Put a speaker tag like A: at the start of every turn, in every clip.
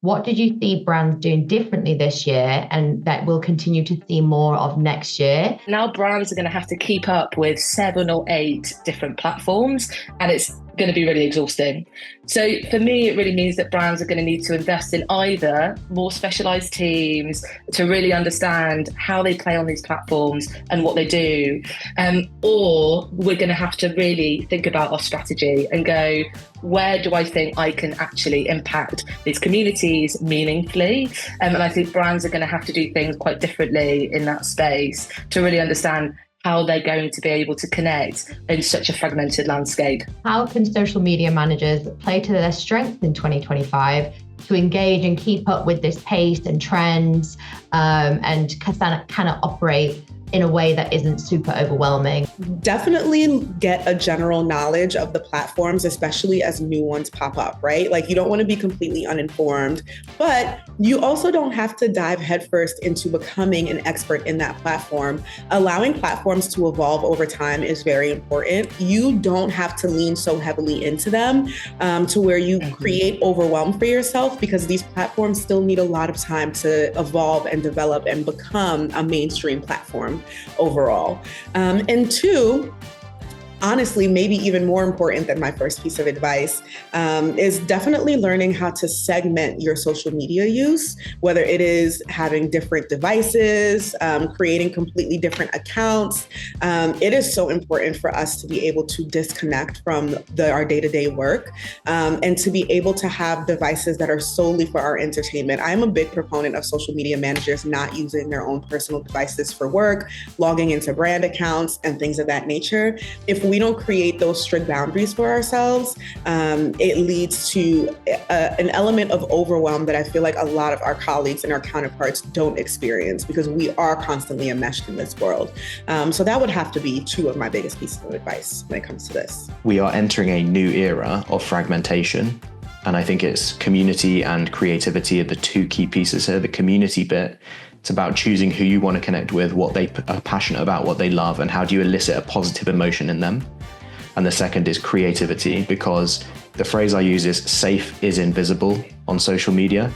A: What did you see brands doing differently this year and that we'll continue to see more of next year?
B: Now brands are going to have to keep up with 7 or 8 different platforms, and it's going to be really exhausting. So for me, it really means that brands are going to need to invest in either more specialized teams to really understand how they play on these platforms and what they do, or we're going to have to really think about our strategy and go, where do I think I can actually impact these communities meaningfully? And I think brands are going to have to do things quite differently in that space to really understand how they're going to be able to connect in such a fragmented landscape.
A: How can social media managers play to their strengths in 2025 to engage and keep up with this pace and trends, and kind of operate in a way that isn't super overwhelming?
C: Definitely get a general knowledge of the platforms, especially as new ones pop up, right? Like you don't want to be completely uninformed, but you also don't have to dive headfirst into becoming an expert in that platform. Allowing platforms to evolve over time is very important. You don't have to lean so heavily into them to where you create overwhelm for yourself, because these platforms still need a lot of time to evolve and develop and become a mainstream platform overall. And two, honestly, maybe even more important than my first piece of advice, is definitely learning how to segment your social media use, whether it is having different devices, creating completely different accounts. It is so important for us to be able to disconnect from our day-to-day work, and to be able to have devices that are solely for our entertainment. I'm a big proponent of social media managers not using their own personal devices for work, logging into brand accounts and things of that nature. If we don't create those strict boundaries for ourselves, it leads to an element of overwhelm that I feel like a lot of our colleagues and our counterparts don't experience, because we are constantly enmeshed in this world. So that would have to be 2 of my biggest pieces of advice when it comes to this.
D: We are entering a new era of fragmentation. And I think it's community and creativity are the 2 key pieces here. The community bit, it's about choosing who you want to connect with, what they are passionate about, what they love, and how do you elicit a positive emotion in them. And the second is creativity, because the phrase I use is safe is invisible on social media.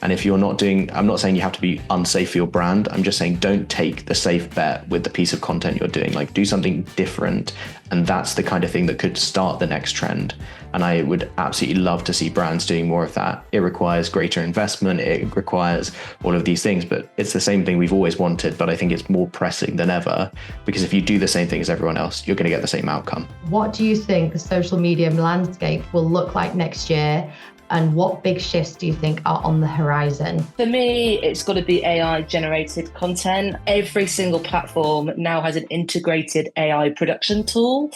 D: And if you're not doing, I'm not saying you have to be unsafe for your brand. I'm just saying don't take the safe bet with the piece of content you're doing. Like do something different. And that's the kind of thing that could start the next trend. And I would absolutely love to see brands doing more of that. It requires greater investment. It requires all of these things, but it's the same thing we've always wanted. But I think it's more pressing than ever, because if you do the same thing as everyone else, you're going to get the same outcome.
A: What do you think the social media landscape will look like next year? And what big shifts do you think are on the horizon?
B: For me, it's got to be AI generated content. Every single platform now has an integrated AI production tool,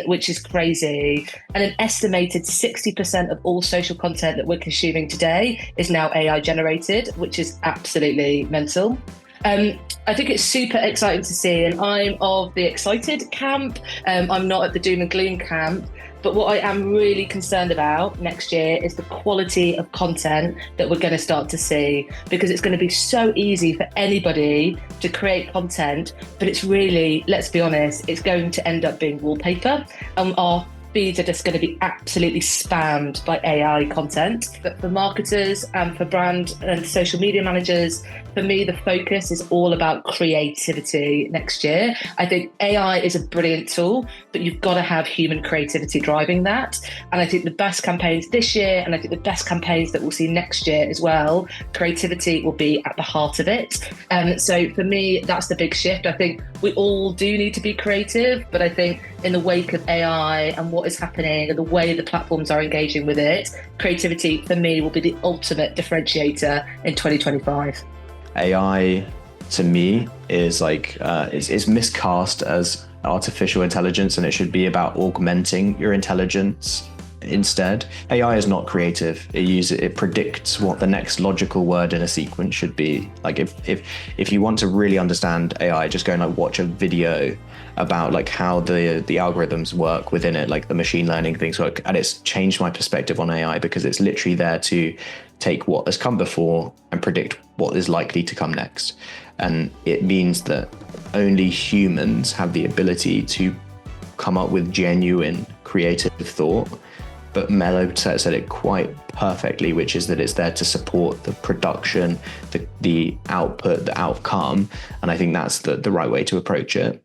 B: which is crazy. And an estimated 60% of all social content that we're consuming today is now AI generated, which is absolutely mental. I think it's super exciting to see, and I'm of the excited camp. I'm not at the doom and gloom camp. But what I am really concerned about next year is the quality of content that we're going to start to see, because it's going to be so easy for anybody to create content, but it's really, let's be honest, it's going to end up being wallpaper. Our feeds are just going to be absolutely spammed by AI content. But for marketers and for brand and social media managers, for me, the focus is all about creativity next year. I think AI is a brilliant tool, but you've got to have human creativity driving that. And I think the best campaigns this year, and I think the best campaigns that we'll see next year as well, creativity will be at the heart of it. So for me, that's the big shift. I think we all do need to be creative, but I think in the wake of AI and what is happening and the way the platforms are engaging with it, creativity for me will be the ultimate differentiator in 2025.
D: AI to me is is miscast as artificial intelligence, and it should be about augmenting your intelligence instead. AI is not creative. It predicts what the next logical word in a sequence should be. Like if you want to really understand AI, just go and watch a video about how the algorithms work within it, like the machine learning things work. And it's changed my perspective on AI, because it's literally there to take what has come before and predict what is likely to come next. And it means that only humans have the ability to come up with genuine creative thought. but Mello said it quite perfectly, which is that it's there to support the production, the output, the outcome. And I think that's the right way to approach it.